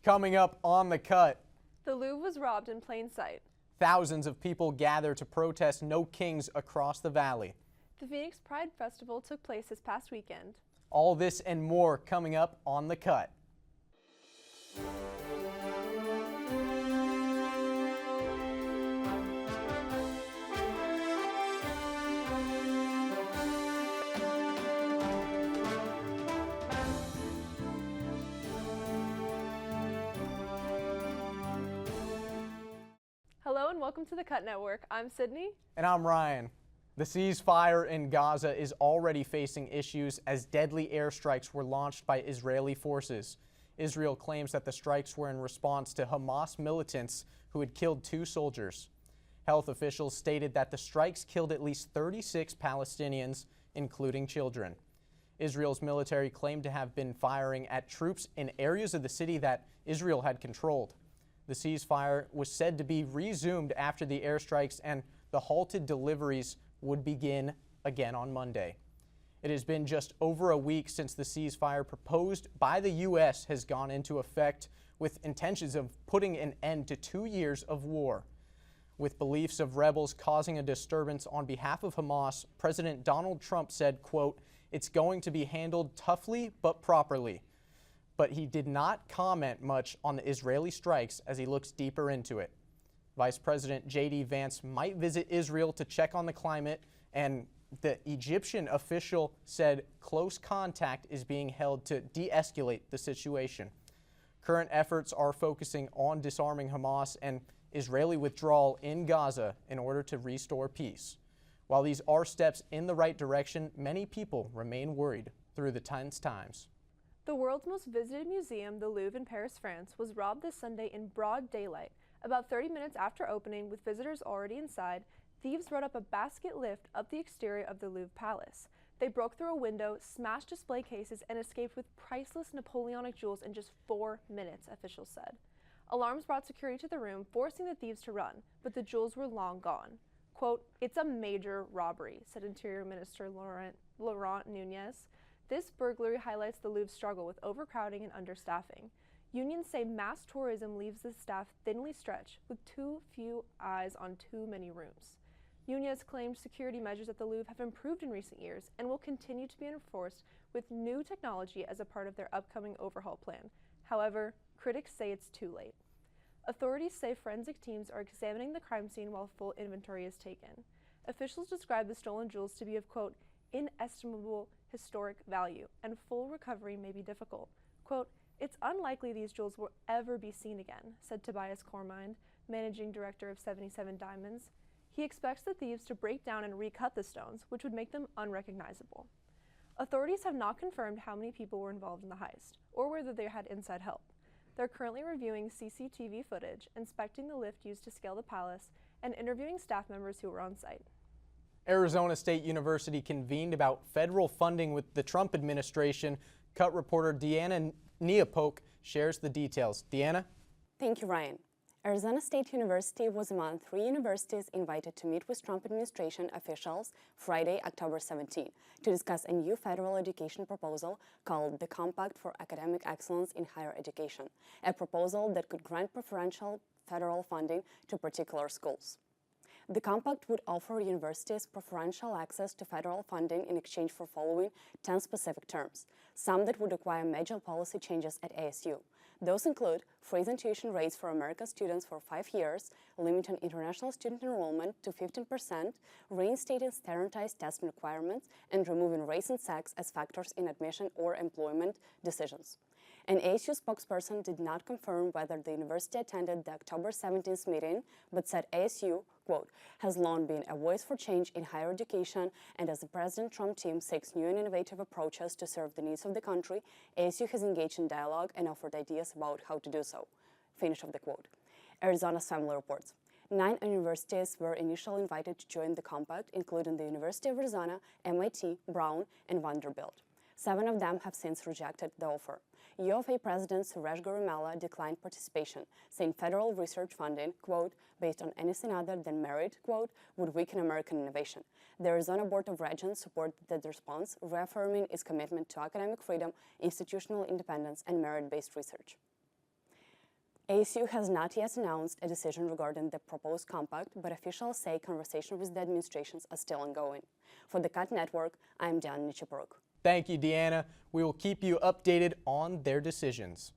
Coming up on The Cut, The Louvre was robbed in plain sight. thousands of people gather to protest no kings across the valley. The Phoenix Pride Festival took place this past weekend. All this and more coming up on The Cut. Hello and welcome to the Cut Network. I'm Sydney. And I'm Ryan. The ceasefire in Gaza is already facing issues as deadly airstrikes were launched by Israeli forces. Israel claims that the strikes were in response to Hamas militants who had killed 2 soldiers. Health officials stated that the strikes killed at least 36 Palestinians, including children. Israel's military claimed to have been firing at troops in areas of the city that Israel had controlled. The ceasefire was said to be resumed after the airstrikes, and the halted deliveries would begin again on Monday. It has been just over a week since the ceasefire proposed by the U.S. has gone into effect, with intentions of putting an end to 2 years of war. With beliefs of rebels causing a disturbance on behalf of Hamas, President Donald Trump said, quote, "It's going to be handled toughly but properly." But he did not comment much on the Israeli strikes as he looks deeper into it. Vice President J.D. Vance might visit Israel to check on the climate, and the Egyptian official said close contact is being held to de-escalate the situation. Current efforts are focusing on disarming Hamas and Israeli withdrawal in Gaza in order to restore peace. While these are steps in the right direction, many people remain worried through the tense times. The world's most visited museum, the Louvre in Paris, France, was robbed this Sunday in broad daylight. About 30 minutes after opening, with visitors already inside, thieves rode up a basket lift up the exterior of the Louvre Palace. They broke through a window, smashed display cases, and escaped with priceless Napoleonic jewels in just 4 minutes, officials said. Alarms brought security to the room, forcing the thieves to run, but the jewels were long gone. Quote, "It's a major robbery," said Interior Minister Laurent Nunez. This burglary highlights the Louvre's struggle with overcrowding and understaffing. Unions say mass tourism leaves the staff thinly stretched, with too few eyes on too many rooms. Nunez claimed security measures at the Louvre have improved in recent years and will continue to be enforced with new technology as a part of their upcoming overhaul plan. However, critics say it's too late. Authorities say forensic teams are examining the crime scene while full inventory is taken. Officials describe the stolen jewels to be of, quote, "inestimable historic value, and full recovery may be difficult." Quote, "It's unlikely these jewels will ever be seen again," said Tobias Cormind, managing director of 77 Diamonds. He expects the thieves to break down and recut the stones, which would make them unrecognizable. Authorities have not confirmed how many people were involved in the heist, or whether they had inside help. They're currently reviewing CCTV footage, inspecting the lift used to scale the palace, and interviewing staff members who were on site. Arizona State University convened about federal funding with the Trump administration. Cut reporter Deanna Neapoke shares the details. Deanna? Thank you, Ryan. Arizona State University was among 3 universities invited to meet with Trump administration officials Friday, October 17, to discuss a new federal education proposal called the Compact for Academic Excellence in Higher Education, a proposal that could grant preferential federal funding to particular schools. The compact would offer universities preferential access to federal funding in exchange for following 10 specific terms, some that would require major policy changes at ASU. Those include freezing tuition rates for American students for 5 years, limiting international student enrollment to 15%, reinstating standardized testing requirements, and removing race and sex as factors in admission or employment decisions. An ASU spokesperson did not confirm whether the university attended the October 17th meeting, but said ASU, quote, "has long been a voice for change in higher education, and as the President Trump team seeks new and innovative approaches to serve the needs of the country, ASU has engaged in dialogue and offered ideas about how to do so." Finish of the quote. Arizona's Family reports. 9 universities were initially invited to join the compact, including the University of Arizona, MIT, Brown, and Vanderbilt. 7 of them have since rejected the offer. U of A President Suresh Gurumella declined participation, saying federal research funding, quote, "based on anything other than merit," quote, "would weaken American innovation." The Arizona Board of Regents supported the response, reaffirming its commitment to academic freedom, institutional independence, and merit-based research. ASU has not yet announced a decision regarding the proposed compact, but officials say conversations with the administrations are still ongoing. For the Cut Network, I'm Diana Nichipuruk. Thank you, Deanna. We will keep you updated on their decisions.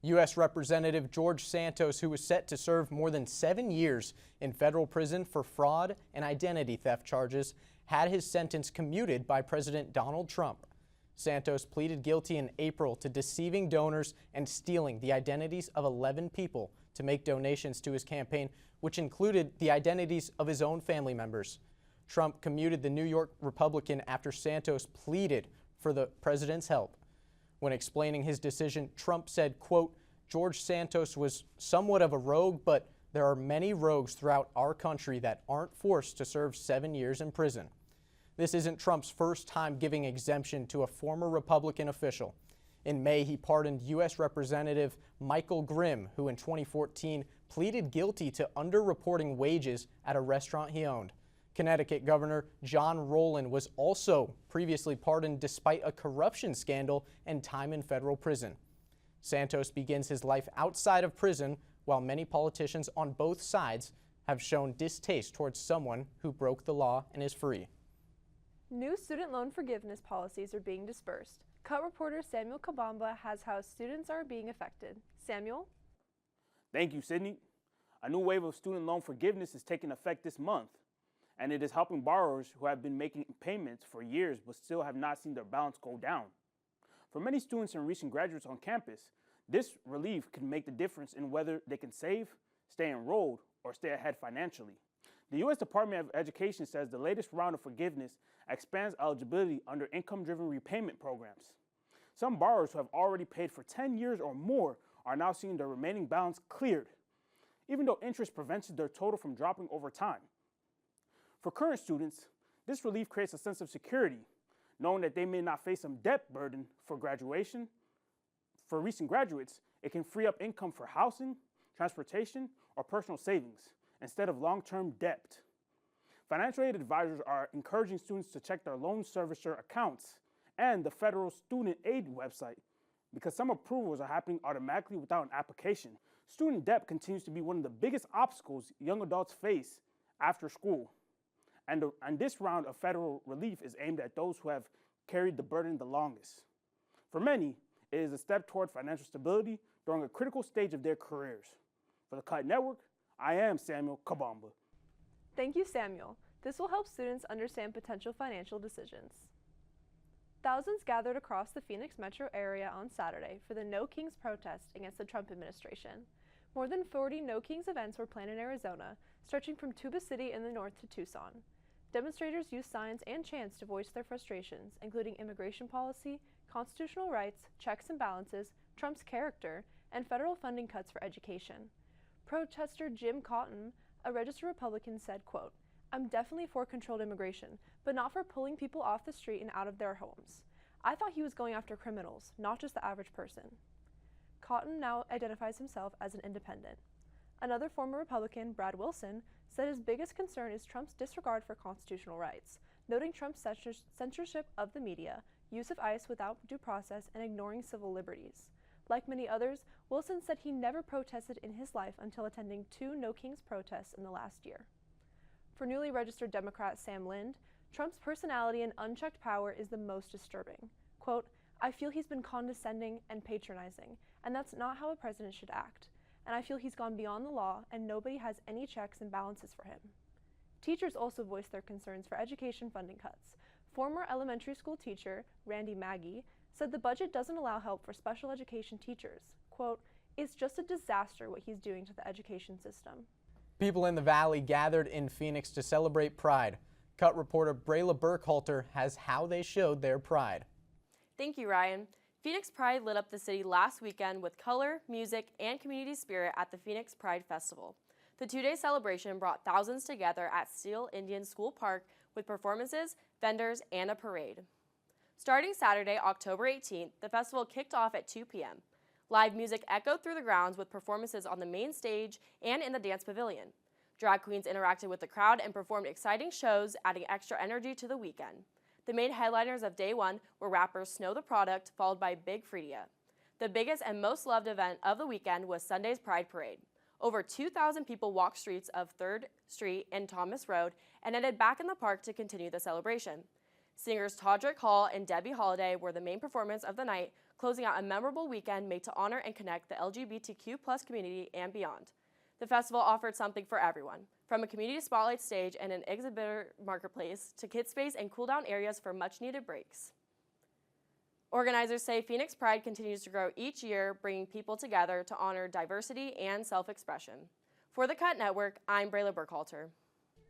U.S. Representative George Santos, who was set to serve more than 7 years in federal prison for fraud and identity theft charges, had his sentence commuted by President Donald Trump. Santos pleaded guilty in April to deceiving donors and stealing the identities of 11 people to make donations to his campaign, which included the identities of his own family members. Trump commuted the New York Republican after Santos pleaded for the president's help. When explaining his decision, Trump said, quote, "George Santos was somewhat of a rogue, but there are many rogues throughout our country that aren't forced to serve 7 years in prison." This isn't Trump's first time giving exemption to a former Republican official. In May, he pardoned U.S. Representative Michael Grimm, who in 2014 pleaded guilty to underreporting wages at a restaurant he owned. Connecticut Governor John Rowland was also previously pardoned despite a corruption scandal and time in federal prison. Santos begins his life outside of prison, while many politicians on both sides have shown distaste towards someone who broke the law and is free. New student loan forgiveness policies are being dispersed. Cut reporter Samuel Kabamba has how students are being affected. Samuel? Thank you, Sydney. A new wave of student loan forgiveness is taking effect this month, and it is helping borrowers who have been making payments for years but still have not seen their balance go down. For many students and recent graduates on campus, this relief can make the difference in whether they can save, stay enrolled, or stay ahead financially. The U.S. Department of Education says the latest round of forgiveness expands eligibility under income-driven repayment programs. Some borrowers who have already paid for 10 years or more are now seeing their remaining balance cleared, even though interest prevents their total from dropping over time. For current students, this relief creates a sense of security, knowing that they may not face some debt burden for graduation. For recent graduates, it can free up income for housing, transportation, or personal savings, instead of long-term debt. Financial aid advisors are encouraging students to check their loan servicer accounts and the federal student aid website because some approvals are happening automatically without an application. Student debt continues to be one of the biggest obstacles young adults face after school. And this round of federal relief is aimed at those who have carried the burden the longest. For many, it is a step toward financial stability during a critical stage of their careers. For the Cut Network, I am Samuel Kabamba. Thank you, Samuel. This will help students understand potential financial decisions. Thousands gathered across the Phoenix metro area on Saturday for the No Kings protest against the Trump administration. More than 40 No Kings events were planned in Arizona, stretching from Tuba City in the north to Tucson. Demonstrators used signs and chants to voice their frustrations, including immigration policy, constitutional rights, checks and balances, Trump's character, and federal funding cuts for education. Protester Jim Cotton, a registered Republican, said, quote, "I'm definitely for controlled immigration, but not for pulling people off the street and out of their homes. I thought he was going after criminals, not just the average person." Cotton now identifies himself as an independent. Another former Republican, Brad Wilson, said his biggest concern is Trump's disregard for constitutional rights, noting Trump's censorship of the media, use of ICE without due process, and ignoring civil liberties. Like many others, Wilson said he never protested in his life until attending 2 No Kings protests in the last year. For newly registered Democrat Sam Lind, Trump's personality and unchecked power is the most disturbing. Quote, "I feel he's been condescending and patronizing, and that's not how a president should act. And I feel he's gone beyond the law and nobody has any checks and balances for him." Teachers also voiced their concerns for education funding cuts. Former elementary school teacher Randy Maggie said the budget doesn't allow help for special education teachers. Quote, "It's just a disaster what he's doing to the education system." People in the Valley gathered in Phoenix to celebrate Pride. Cut reporter Brayla Burkhalter has how they showed their pride. Thank you, Ryan. Phoenix Pride lit up the city last weekend with color, music, and community spirit at the Phoenix Pride Festival. The 2-day celebration brought thousands together at Steel Indian School Park with performances, vendors, and a parade. Starting Saturday, October 18th, the festival kicked off at 2 p.m. Live music echoed through the grounds with performances on the main stage and in the dance pavilion. Drag queens interacted with the crowd and performed exciting shows, adding extra energy to the weekend. The main headliners of day one were rappers Snow the Product, followed by Big Freedia. The biggest and most loved event of the weekend was Sunday's Pride Parade. Over 2,000 people walked streets of 3rd Street and Thomas Road and ended back in the park to continue the celebration. Singers Todrick Hall and Debbie Holiday were the main performance of the night, closing out a memorable weekend made to honor and connect the LGBTQ+ community and beyond. The festival offered something for everyone, from a community spotlight stage and an exhibitor marketplace to kid space and cool-down areas for much-needed breaks. Organizers say Phoenix Pride continues to grow each year, bringing people together to honor diversity and self-expression. For the Cut Network, I'm Brayla Burkhalter.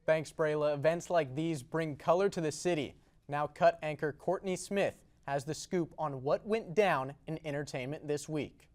Thanks, Brayla. Events like these bring color to the city. Now Cut anchor Courtney Smith has the scoop on what went down in entertainment this week.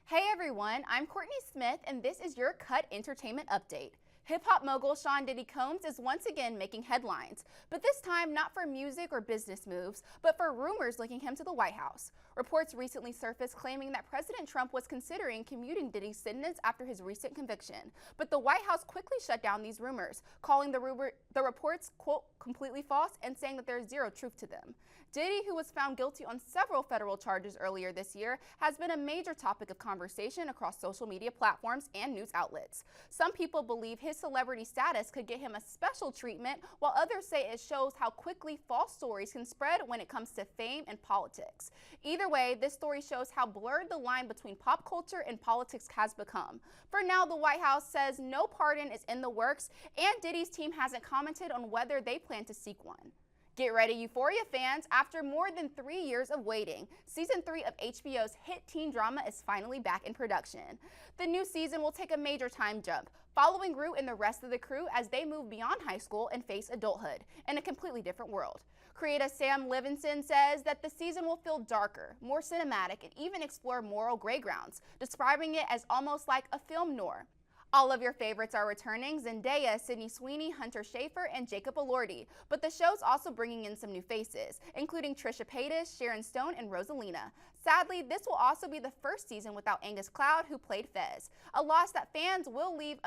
Hey everyone, I'm Courtney Smith and this is your Cut Entertainment Update. Hip-hop mogul Sean Diddy Combs is once again making headlines, but this time not for music or business moves, but for rumors linking him to the White House. Reports recently surfaced claiming that President Trump was considering commuting Diddy's sentence after his recent conviction, but the White House quickly shut down these rumors, calling the reports, quote, completely false and saying that there is zero truth to them. Diddy, who was found guilty on several federal charges earlier this year, has been a major topic of conversation across social media platforms and news outlets. Some people believe his celebrity status could get him a special treatment, while others say it shows how quickly false stories can spread when it comes to fame and politics. Either way, this story shows how blurred the line between pop culture and politics has become. For now, the White House says no pardon is in the works, and Diddy's team hasn't commented on whether they plan to seek one. Get ready, Euphoria fans. After more than 3 years of waiting, Season 3 of HBO's hit teen drama is finally back in production. The new season will take a major time jump, following Rue and the rest of the crew as they move beyond high school and face adulthood in a completely different world. Creator Sam Levinson says that the season will feel darker, more cinematic, and even explore moral gray grounds, describing it as almost like a film noir. All of your favorites are returning: Zendaya, Sydney Sweeney, Hunter Schafer, and Jacob Elordi. But the show's also bringing in some new faces, including Trisha Paytas, Sharon Stone, and Rosalina. Sadly, this will also be the first season without Angus Cloud, who played Fez, a loss that fans believe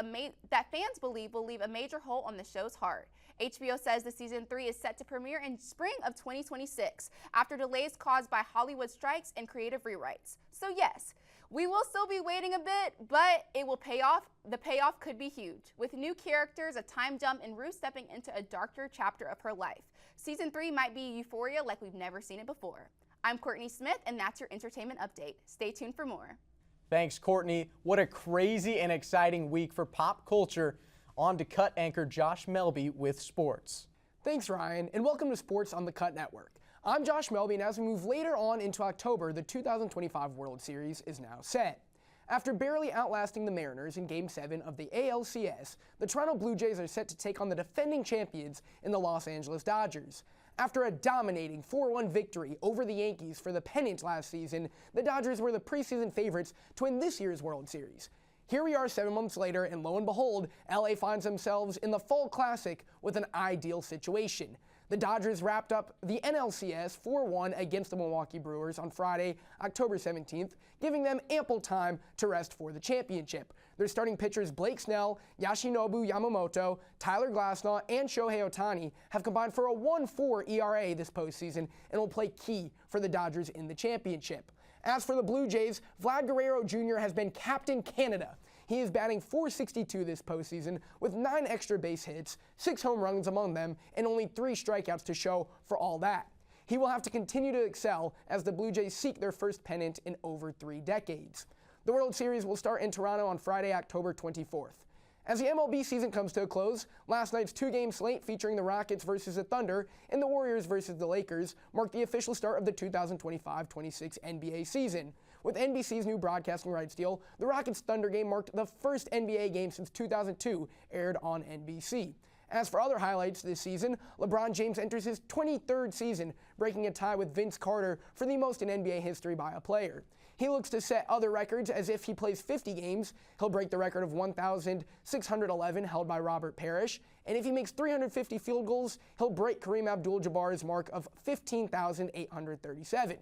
will leave a major hole on the show's heart. HBO says the Season 3 is set to premiere in spring of 2026, after delays caused by Hollywood strikes and creative rewrites. So yes, we will still be waiting a bit, but it will pay off. The payoff could be huge, with new characters, a time jump, and Rue stepping into a darker chapter of her life. Season 3 might be Euphoria like we've never seen it before. I'm Courtney Smith, and that's your entertainment update. Stay tuned for more. Thanks, Courtney. What a crazy and exciting week for pop culture. On to Cut anchor Josh Melby with sports. Thanks, Ryan, and welcome to Sports on the Cut Network. I'm Josh Melby, and as we move later on into October, the 2025 World Series is now set. After barely outlasting the Mariners in Game 7 of the ALCS, the Toronto Blue Jays are set to take on the defending champions in the Los Angeles Dodgers. After a dominating 4-1 victory over the Yankees for the pennant last season, the Dodgers were the preseason favorites to win this year's World Series. Here we are 7 months later, and lo and behold, LA finds themselves in the Fall Classic with an ideal situation. The Dodgers wrapped up the NLCS 4-1 against the Milwaukee Brewers on Friday, October 17th, giving them ample time to rest for the championship. Their starting pitchers Blake Snell, Yoshinobu Yamamoto, Tyler Glasnow, and Shohei Ohtani have combined for a 1.4 ERA this postseason and will play key for the Dodgers in the championship. As for the Blue Jays, Vlad Guerrero Jr. has been Captain Canada. He is batting .462 this postseason with 9 extra base hits, 6 home runs among them, and only 3 strikeouts to show for all that. He will have to continue to excel as the Blue Jays seek their first pennant in over 3 decades. The World Series will start in Toronto on Friday, October 24th. As the MLB season comes to a close, last night's 2-game slate featuring the Rockets versus the Thunder and the Warriors versus the Lakers marked the official start of the 2025-26 NBA season. With NBC's new broadcasting rights deal, the Rockets-Thunder game marked the first NBA game since 2002 aired on NBC. As for other highlights this season, LeBron James enters his 23rd season, breaking a tie with Vince Carter for the most in NBA history by a player. He looks to set other records, as if he plays 50 games, he'll break the record of 1,611 held by Robert Parrish, and if he makes 350 field goals, he'll break Kareem Abdul-Jabbar's mark of 15,837.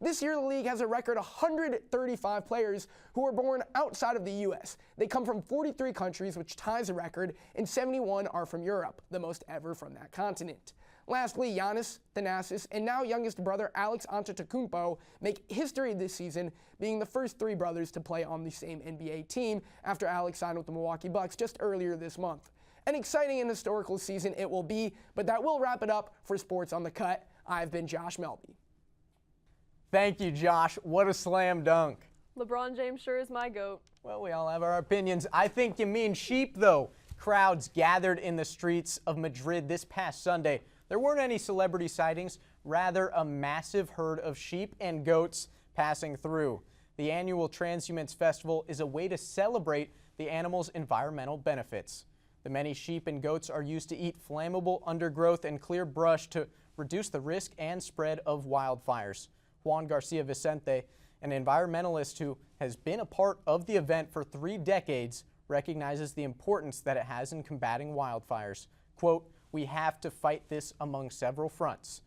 This year, the league has a record 135 players who were born outside of the U.S. They come from 43 countries, which ties the record, and 71 are from Europe, the most ever from that continent. Lastly, Giannis, Thanasis, and now youngest brother Alex Antetokounmpo make history this season, being the first three brothers to play on the same NBA team after Alex signed with the Milwaukee Bucks just earlier this month. An exciting and historical season it will be, but that will wrap it up for Sports on the Cut. I've been Josh Melby. Thank you, Josh. What a slam dunk. LeBron James sure is my GOAT. Well, we all have our opinions. I think you mean sheep, though. Crowds gathered in the streets of Madrid this past Sunday. There weren't any celebrity sightings, rather a massive herd of sheep and goats passing through. The annual Transhumance Festival is a way to celebrate the animals' environmental benefits. The many sheep and goats are used to eat flammable undergrowth and clear brush to reduce the risk and spread of wildfires. Juan Garcia Vicente, an environmentalist who has been a part of the event for 3 decades, recognizes the importance that it has in combating wildfires. Quote, "We have to fight this among several fronts."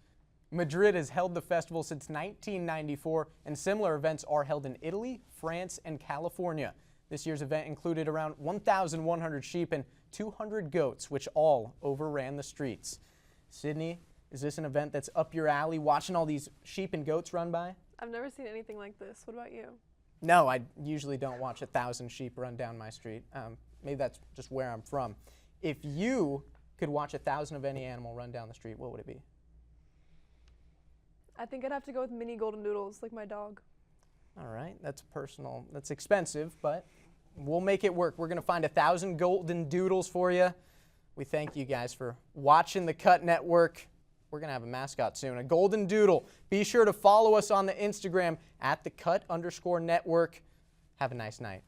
Madrid has held the festival since 1994, and similar events are held in Italy, France, and California. This year's event included around 1,100 sheep and 200 goats, which all overran the streets. Sydney, is this an event that's up your alley, watching all these sheep and goats run by? I've never seen anything like this. What about you? No, I usually don't watch 1,000 sheep run down my street. Maybe that's just where I'm from. If you could watch 1,000 of any animal run down the street, what would it be? I think I'd have to go with mini golden doodles, like my dog. All right, that's personal. That's expensive, but we'll make it work. We're going to find 1,000 golden doodles for you. We thank you guys for watching the Cut Network. We're going to have a mascot soon, a golden doodle. Be sure to follow us on the Instagram at @thecut_network. Have a nice night.